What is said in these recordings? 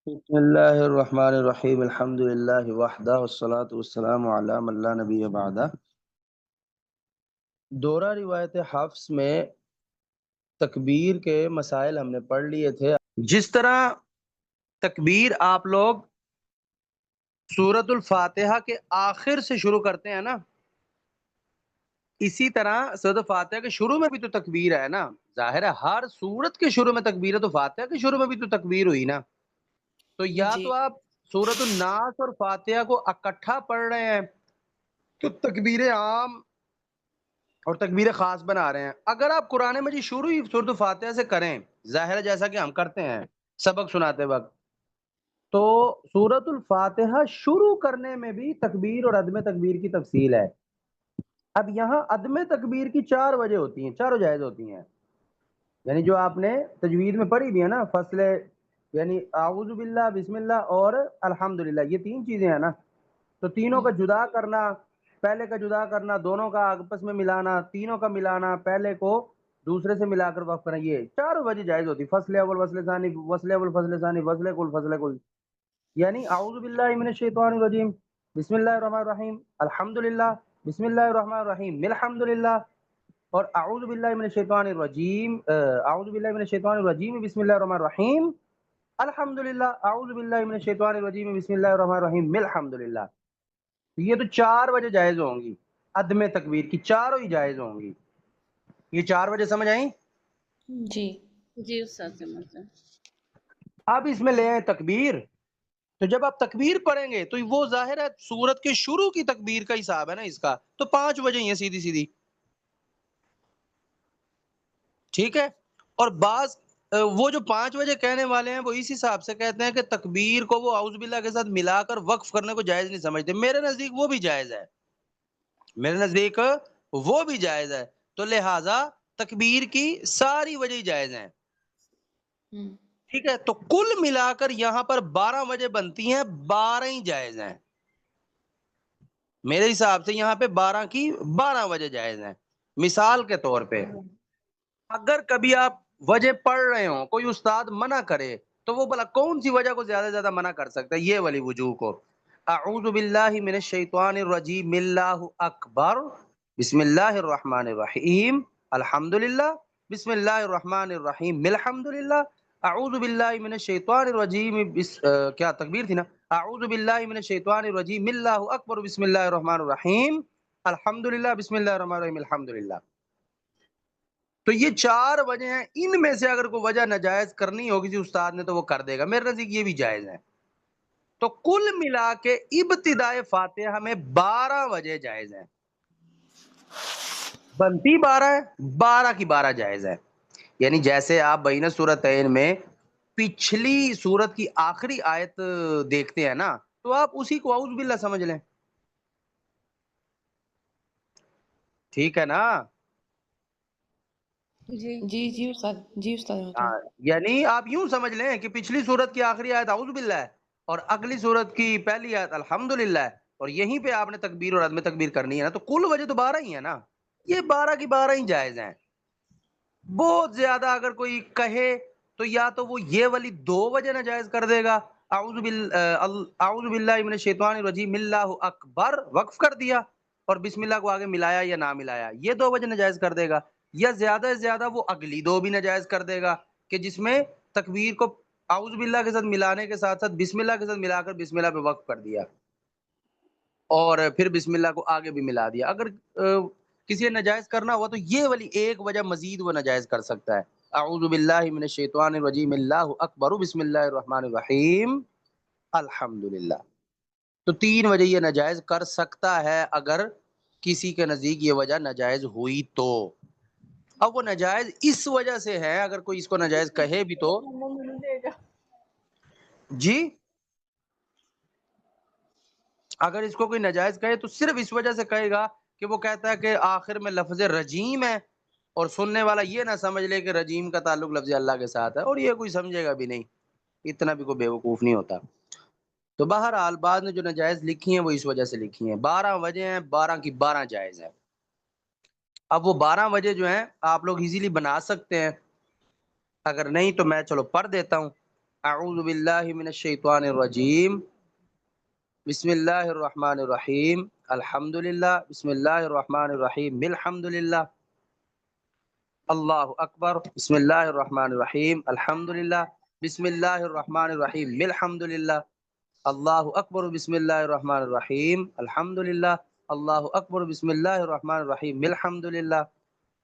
بسم اللہ الرحمن الرحیم الحمد للہ وحدہ والصلاة والسلام علی من لا نبی بعدہ۔ دورہ روایت حفص میں تکبیر کے مسائل ہم نے پڑھ لیے تھے۔ جس طرح تکبیر آپ لوگ سورۃ الفاتحہ کے آخر سے شروع کرتے ہیں نا، اسی طرح سورۃ الفاتحہ کے شروع میں بھی تو تکبیر ہے نا۔ ظاہر ہے ہر سورت کے شروع میں تکبیر ہے، تو فاتحہ کے شروع میں بھی تو تکبیر ہوئی نا۔ تو یا جی تو آپ سورۃ الناس اور فاتحہ کو اکٹھا پڑھ رہے ہیں تو تکبیر عام اور تکبیر خاص بنا رہے ہیں۔ اگر آپ قرآن مجید شروع ہی سورۃ الفاتحہ سے کریں، ظاہر ہے جیسا کہ ہم کرتے ہیں سبق سناتے وقت، تو سورۃ الفاتحہ شروع کرنے میں بھی تکبیر اور عدم تکبیر کی تفصیل ہے۔ اب یہاں عدم تکبیر کی 4 وجہ ہوتی ہیں، چاروں جائز ہوتی ہیں، یعنی جو آپ نے تجوید میں پڑھی بھی ہے نا، فصل یعنی اعوذ باللہ، بسم اللہ اور الحمدللہ، یہ 3 چیزیں ہیں نا، تو تینوں کا جدا کرنا، پہلے کا جدا کرنا، دونوں کا آپس میں ملانا، تینوں کا ملانا، پہلے کو دوسرے سے ملا کر وقف کرنا، یہ چاروں وجہ جائز ہوتی، فصل اول، فصل ثانی، فصل اول، فصل ثانی، فصل کل، فصل کل، یعنی اعوذ باللہ من الشیطان الرجیم، بسم اللہ الرحمن الرحیم، الحمدللہ، بسم اللہ الرحمن الرحیم، الحمدللہ، اور اعوذ باللہ من الشیطان الرجیم، اعوذ باللہ من الشیطان الرجیم، بسم اللہ الرحمن الرحیم، الحمدللہ، اعوذ باللہ من الشیطان الرجیم، بسم اللہ الرحمن الرحیم، الحمدللہ۔ یہ تو 4 وجہ جائز ہوں گی، عدم تکبیر کی چاروں ہی جائز ہوں گی۔ یہ 4 وجہ سمجھ آئیں؟ جی جی استاد سمجھ گئے۔ اب اس میں لے آئیں تکبیر، تو جب آپ تکبیر پڑھیں گے تو وہ ظاہر ہے سورت کے شروع کی تکبیر کا حساب ہے نا اس کا، تو 5 وجہ ہی ہیں سیدھی سیدھی، ٹھیک ہے۔ اور بعض وہ جو 5 وجہ کہنے والے ہیں وہ اس حساب سے کہتے ہیں کہ تکبیر کو وہ اعوذ باللہ کے ساتھ ملا کر وقف کرنے کو جائز نہیں سمجھتے۔ میرے نزدیک وہ بھی جائز ہے، میرے نزدیک وہ بھی جائز ہے، تو لہٰذا تکبیر کی ساری وجہ ہی جائز ہیں، ٹھیک ہے۔ تو کل ملا کر یہاں پر 12 وجہ بنتی ہیں، 12 ہی جائز ہیں میرے حساب سے، یہاں پہ 12 کی 12 وجہ جائز ہیں۔ مثال کے طور پہ اگر کبھی آپ وجہ پڑھ رہے ہوں، کوئی استاد منع کرے، تو وہ بلا کون سی وجہ کو زیادہ سے زیادہ منع کر سکتا ہے؟ یہ والی وجوہ کو، اعوذ باللہ من الشیطان الرجیم، اللہ اکبر، بسم اللہ الرحمن الرحیم، الحمدللہ، بسم اللہ الرحمن الرحیم، الحمدللہ، اعوذ باللہ من الشیطان الرجیم، کیا تکبیر تھی نا، اعوذ باللہ من الشیطان الرجیم، اللہ اکبر، بسم اللہ الرحمن الرحیم، الحمدللہ، بسم اللہ الرحمن الرحیم، الحمدللہ۔ تو یہ 4 وجہ ہیں، ان میں سے اگر کوئی وجہ ناجائز کرنی ہوگی کسی استاد نے تو وہ کر دے گا، میرے نزدیک یہ بھی جائز ہے۔ تو کل ملا کے ابتدائے فاتحہ میں 12 وجہ جائز ہیں، بنتی 12 ہے، 12 کی 12 جائز ہے۔ یعنی جیسے آپ بین سورتین میں پچھلی سورت کی آخری آیت دیکھتے ہیں نا، تو آپ اسی کو اعوذ باللہ سمجھ لیں، ٹھیک ہے نا۔ جی جی جی استاد، جی استاد محترم۔ یعنی آپ یوں سمجھ لیں کہ پچھلی سورت کی آخری آیت اعوذ باللہ ہے، اور اگلی سورت کی پہلی آیت الحمدللہ ہے، اور یہیں پہ آپ نے تکبیر اور عدم تکبیر کرنی ہے نا، تو کل وجہ تو 12 ہی ہے نا، یہ 12 کی 12 ہی جائز ہیں۔ بہت زیادہ اگر کوئی کہے تو یا تو وہ یہ والی 2 وجہ ناجائز کر دے گا، اعوذ باللہ من الشیطان الرجیم، اللہ اکبر وقف کر دیا، اور بسم اللہ کو آگے ملایا یا نہ ملایا، یہ 2 وجہ ناجائز کر دے گا، یا زیادہ سے زیادہ وہ اگلی 2 بھی ناجائز کر دے گا، کہ جس میں تکبیر کو اعوذ باللہ کے ساتھ ملانے کے ساتھ ساتھ بسم اللہ کے ساتھ ملا کر بسم اللہ پہ وقف کر دیا، اور پھر بسم اللہ کو آگے بھی ملا دیا۔ اگر کسی نے ناجائز کرنا ہوا تو یہ والی ایک وجہ مزید وہ ناجائز کر سکتا ہے، اعوذ باللہ من الشیطان الرجیم، اللہ اکبر، بسم اللہ الرحمن الرحیم، الحمدللہ۔ تو 3 وجہ یہ ناجائز کر سکتا ہے اگر کسی کے نزدیک یہ وجہ ناجائز ہوئی تو۔ اب وہ ناجائز اس وجہ سے ہے، اگر کوئی اس کو ناجائز کہے بھی تو جی، اگر اس کو کوئی ناجائز کہے تو صرف اس وجہ سے کہے گا کہ وہ کہتا ہے کہ آخر میں لفظ رجیم ہے، اور سننے والا یہ نہ سمجھ لے کہ رجیم کا تعلق لفظ اللہ کے ساتھ ہے، اور یہ کوئی سمجھے گا بھی نہیں، اتنا بھی کوئی بیوقوف نہیں ہوتا۔ تو بہرحال بعد نے جو ناجائز لکھی ہیں وہ اس وجہ سے لکھی ہیں، 12 وجہ ہیں، 12 کی 12 جائز ہیں۔ اب وہ 12 وجہ جو ہیں آپ لوگ ایزیلی بنا سکتے ہیں، اگر نہیں تو میں چلو پڑھ دیتا ہوں۔ اعوذ باللہ من الشیطان الرجیم بسم اللہ الرحمن الرحیم الحمدللہ بسم اللہ الرحمن الرحیم الحمدللہ اللہ اکبر بسم اللہ الرحمن الرحیم الحمدللہ بسم اللہ الرحمن الرحیم الحمدللہ اللہ اکبر بسم اللہ الرحمن الرحیم الحمدللہ اللہ اکبر بسم اللہ الرحمن الرحیم الحمدللہ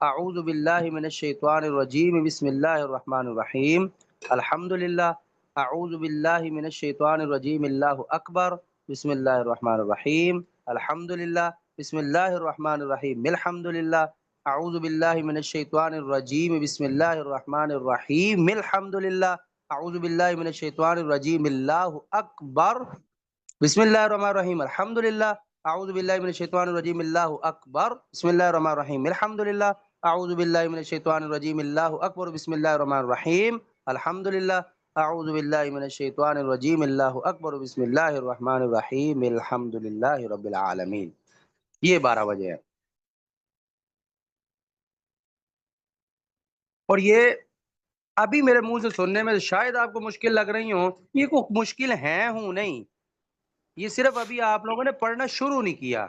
اعوذ باللہ من الشیطان الرجیم بسم اللہ الرحمن الرحیم الحمدللہ اعوذ باللہ من الشیطان الرجیم اللہ اکبر بسم اللہ الرحمن الرحیم الحمدللہ بسم اللہ الرحمن الرحیم الحمدللہ اعوذ باللہ من الشیطان الرجیم بسم اللہ الرحمن الرحیم الحمدللہ اعوذ باللہ من الشیطان الرجیم اللہ اکبر بسم اللہ الرحمن الرحیم الحمدللہ اعوذ باللہ من الشیطان الرجیم اللہ اکبر بسم اللہ الرحمن الرحیم الحمدللہ اعوذ باللہ من الشیطان الرجیم اللہ اکبر بسم اللہ الرحمن الرحیم الحمدللہ اعوذ باللہ من الشیطان الرجیم اللہ اکبر بسم اللہ الرحمن الرحیم الحمدللہ رب العالمین. یہ 12 بجے ہے. اور یہ ابھی میرے منہ سے سننے میں شاید آپ کو مشکل لگ رہی ہوں، یہ کوئی مشکل ہوں نہیں، یہ صرف ابھی آپ لوگوں نے پڑھنا شروع نہیں کیا.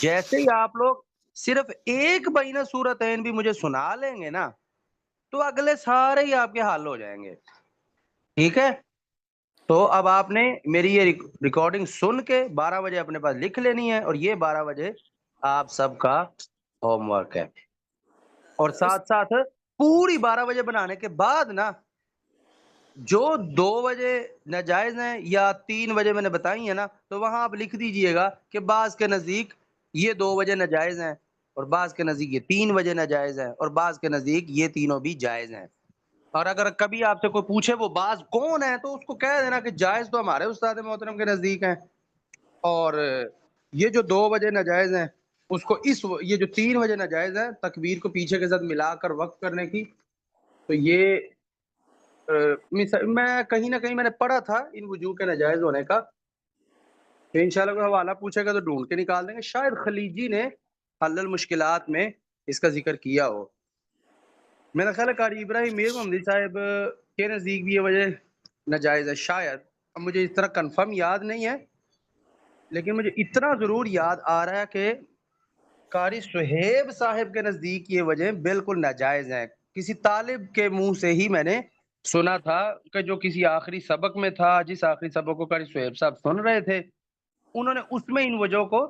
جیسے ہی آپ لوگ صرف ایک بینہ سورتین بھی مجھے سنا لیں گے نا تو اگلے سارے ہی آپ کے حل ہو جائیں گے. ٹھیک ہے؟ تو اب آپ نے میری یہ ریکارڈنگ سن کے 12 بجے اپنے پاس لکھ لینی ہے، اور یہ 12 بجے آپ سب کا ہوم ورک ہے. اور ساتھ ساتھ پوری 12 بجے بنانے کے بعد نا جو 2 بجے ناجائز ہیں یا 3 بجے میں نے بتائی ہیں نا، تو وہاں آپ لکھ دیجئے گا کہ بعض کے نزدیک یہ 2 بجے ناجائز ہیں، اور بعض کے نزدیک یہ 3 بجے ناجائز ہیں، اور بعض کے نزدیک یہ تینوں بھی جائز ہیں. اور اگر کبھی آپ سے کوئی پوچھے وہ بعض کون ہے تو اس کو کہہ دینا کہ جائز تو ہمارے استاد محترم کے نزدیک ہیں، اور یہ جو 2 بجے ناجائز ہیں اس کو یہ جو 3 بجے ناجائز ہیں تکبیر کو پیچھے کے ساتھ ملا کر وقف کرنے کی. تو یہ میں کہیں نہ کہیں میں نے پڑھا تھا ان وجوہ کے ناجائز ہونے کا، تو انشاءاللہ کوئی حوالہ پوچھے گا تو ڈھونڈ کے نکال دیں گے. شاید خلیجی نے حل المشکلات میں اس کا ذکر کیا ہو. میرا خیال ہے قاری ابراہیم میر محمدی صاحب کے نزدیک بھی یہ وجہ ناجائز ہے شاید. اب مجھے اس طرح کنفرم یاد نہیں ہے، لیکن مجھے اتنا ضرور یاد آ رہا ہے کہ قاری سہیب صاحب کے نزدیک یہ وجہ بالکل ناجائز ہیں. کسی طالب کے منہ سے ہی میں نے سنا تھا کہ جو کسی آخری سبق میں تھا، جس آخری سبق کو قاری سہیب صاحب سن رہے تھے، انہوں نے اس میں ان وجہوں کو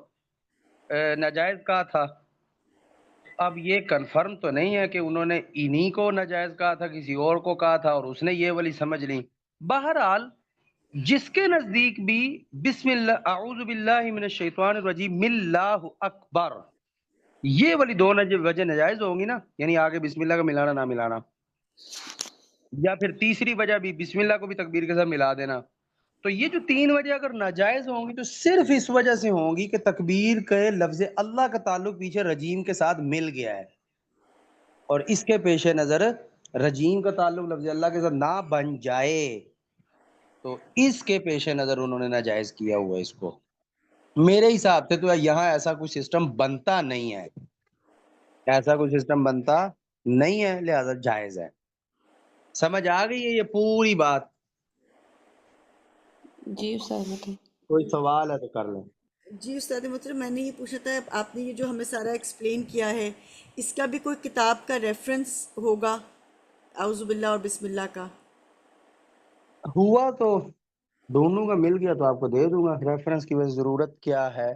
ناجائز کہا تھا. اب یہ کنفرم تو نہیں ہے کہ انہوں نے انہی کو ناجائز کہا تھا، کسی اور کو کہا تھا اور اس نے یہ والی سمجھ لی. بہرحال جس کے نزدیک بھی بسم اللہ اعوذ باللہ من الشیطان الرجیم اللہ اکبر یہ والی 2 وجہ ناجائز ہوں گی نا، یعنی آگے بسم اللہ کا ملانا نہ ملانا، یا پھر تیسری وجہ بھی بسم اللہ کو بھی تکبیر کے ساتھ ملا دینا، تو یہ جو 3 وجہ اگر ناجائز ہوں گی تو صرف اس وجہ سے ہوں گی کہ تکبیر کے لفظ اللہ کا تعلق پیچھے رجیم کے ساتھ مل گیا ہے، اور اس کے پیش نظر رجیم کا تعلق لفظ اللہ کے ساتھ نہ بن جائے، تو اس کے پیش نظر انہوں نے ناجائز کیا ہوا ہے اس کو. میرے حساب سے تو یہاں ایسا کوئی سسٹم بنتا نہیں ہے، ایسا کوئی سسٹم بنتا نہیں ہے، لہذا جائز ہے. سمجھ آ گئی ہے یہ پوری بات؟ جی استاد محترم. کوئی سوال ہے تو کر لیں. جی استاد محترم، میں نے یہ پوچھا تھا، آپ نے یہ جو ہمیں سارا ایکسپلین کیا ہے، اس کا بھی کوئی کتاب کا ریفرنس ہوگا اعوذ باللہ اور بسم اللہ کا؟ ہوا تو دونوں کا مل گیا تو آپ کو دے دوں گا. ریفرنس کی وجہ ضرورت کیا ہے؟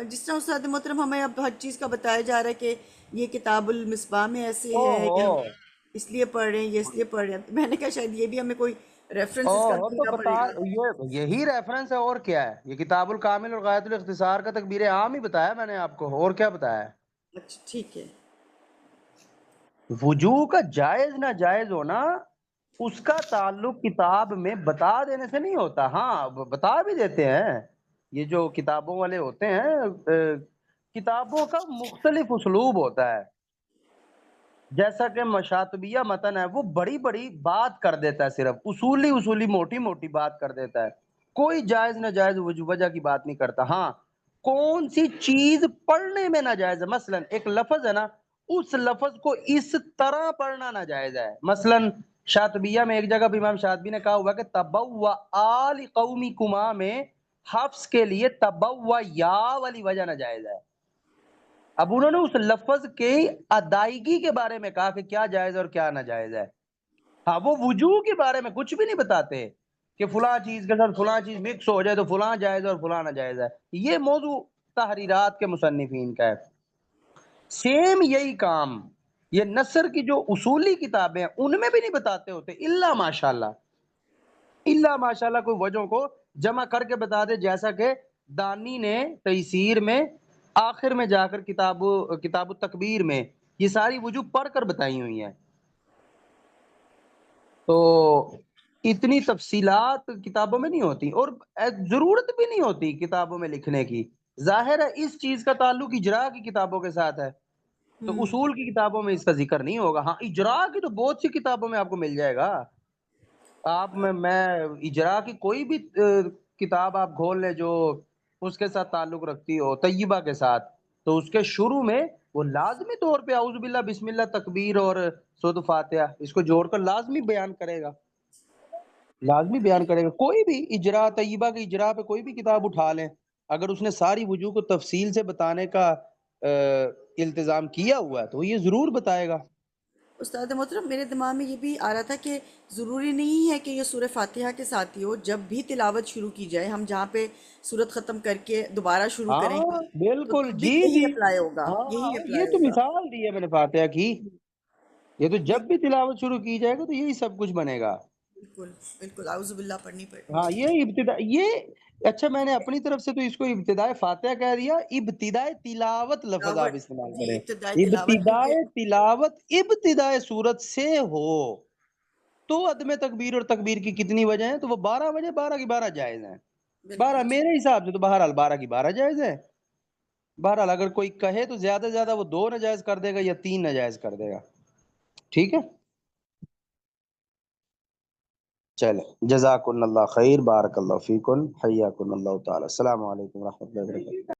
جس طرح استاد محترم ہمیں اب ہر چیز کا بتایا جا رہا ہے کہ یہ کتاب المصباح میں ایسے ہے، یہ ہم اس لیے پڑھ رہے ہیں، یہ اس لیے پڑھ رہے ہیں، میں نے کہا شاید یہ بھی ہمیں کوئی ریفرنس اس کا تو ڈھونڈنا بتا پڑے گا. یہی ریفرنس ہے، اور کیا ہے؟ یہ کتاب الکامل اور غایت الاختصار کا تکبیر عام ہی بتایا میں نے آپ کو، اور کیا بتایا ہے؟ اچھا ٹھیک ہے. وجوہ کا جائز نہ جائز ہونا اس کا تعلق کتاب میں بتا دینے سے نہیں ہوتا. ہاں بتا بھی دیتے ہیں، یہ جو کتابوں والے ہوتے ہیں کتابوں کا مختلف اسلوب ہوتا ہے. جیسا کہ مشاطبیہ متن ہے وہ بڑی بڑی بات کر دیتا ہے، صرف اصولی موٹی موٹی بات کر دیتا ہے، کوئی جائز ناجائز وجہ کی بات نہیں کرتا. ہاں کون سی چیز پڑھنے میں ناجائز ہے، مثلا ایک لفظ ہے نا، اس لفظ کو اس طرح پڑھنا ناجائز ہے. مثلا شاطبیہ میں ایک جگہ پہ امام شاطبی نے کہا ہوا کہ تبوّا لقومکما میں حفظ کے لیے تبوّا یا والی وجہ ناجائز ہے. اب انہوں نے اس لفظ کی ادائیگی کے بارے میں کہا کہ کیا جائز اور کیا ناجائز ہے. ہاں وہ وجوہ کے بارے میں کچھ بھی نہیں بتاتے کہ فلاں چیز کے ساتھ فلاں چیز مکس ہو جائے تو فلاں جائز اور فلاں ناجائز ہے. یہ موضوع تحریرات کے مصنفین کا ہے. سیم یہی کام یہ نثر کی جو اصولی کتابیں ہیں ان میں بھی نہیں بتاتے ہوتے الا ماشاءاللہ کوئی وجہوں کو جمع کر کے بتا دے, جیسا کہ دانی نے تیسیر میں آخر میں جا کر کتاب التکبیر میں یہ ساری وجوہ پڑھ کر بتائی ہوئی ہیں. تو اتنی تفصیلات کتابوں میں نہیں ہوتی اور ضرورت بھی نہیں ہوتی کتابوں میں لکھنے کی. ظاہر ہے اس چیز کا تعلق اجراء کی کتابوں کے ساتھ ہے, تو اصول کی کتابوں میں اس کا ذکر نہیں ہوگا. ہاں اجراء کی تو بہت سی کتابوں میں آپ کو مل جائے گا. آپ میں اجراء کی کوئی بھی کتاب آپ کھول لیں جو اس کے ساتھ تعلق رکھتی ہو طیبہ کے ساتھ, تو اس کے شروع میں وہ لازمی طور پہ اعوذ باللہ بسم اللہ تکبیر اور سورۃ فاتحہ اس کو جوڑ کر لازمی بیان کرے گا. کوئی بھی اجراء طیبہ کے اجراء پہ کوئی بھی کتاب اٹھا لیں, اگر اس نے ساری وجوہ کو تفصیل سے بتانے کا التزام کیا ہوا ہے تو یہ ضرور بتائے گا. استاد محترم میرے دماغ میں یہ بھی آ رہا تھا کہ ضروری نہیں ہے کہ یہ سورہ فاتحہ کے ساتھ ہی ہو, جب بھی تلاوت شروع کی جائے ہم جہاں پہ سورت ختم کر کے دوبارہ شروع کریں ہاں گے تو بالکل, تب بھی جی یہی جی, اپلائی ہوگا, ہاں یہی یہ اپلائی تو ہوگا. مثال دی ہے میں نے فاتحہ کی. یہ تو جب لیکن بھی تلاوت شروع کی جائے گا تو یہی سب کچھ بنے گا. بالکل بالکل اعوذ باللہ پڑھنی ہاں چاہیے. یہ ابتدا یہ اچھا میں نے اپنی طرف سے تو اس کو ابتدائے فاتحہ کہہ دیا, ابتدائے تلاوت لفظ آپ تلاوت استعمال جی کریں. ابتدائی تلاوت کیونکہ ابتدائے تلاوت ابتدائے سورت سے ہو تو عدم تکبیر اور تکبیر کی کتنی وجہ ہیں, تو وہ 12 وجہ, 12 کی 12 جائز ہیں. 12 بالکل میرے حساب سے تو بہرحال 12 کی 12 جائز ہے. بہرحال اگر کوئی کہے تو زیادہ سے زیادہ وہ 2 ناجائز کر دے گا یا 3 ناجائز کر دے گا. ٹھیک ہے, چلے جزاکن اللہ خیر, بارک اللہ فیکن, حیاکن اللہ تعالی. السلام علیکم ورحمۃ اللہ وبرکاتہ.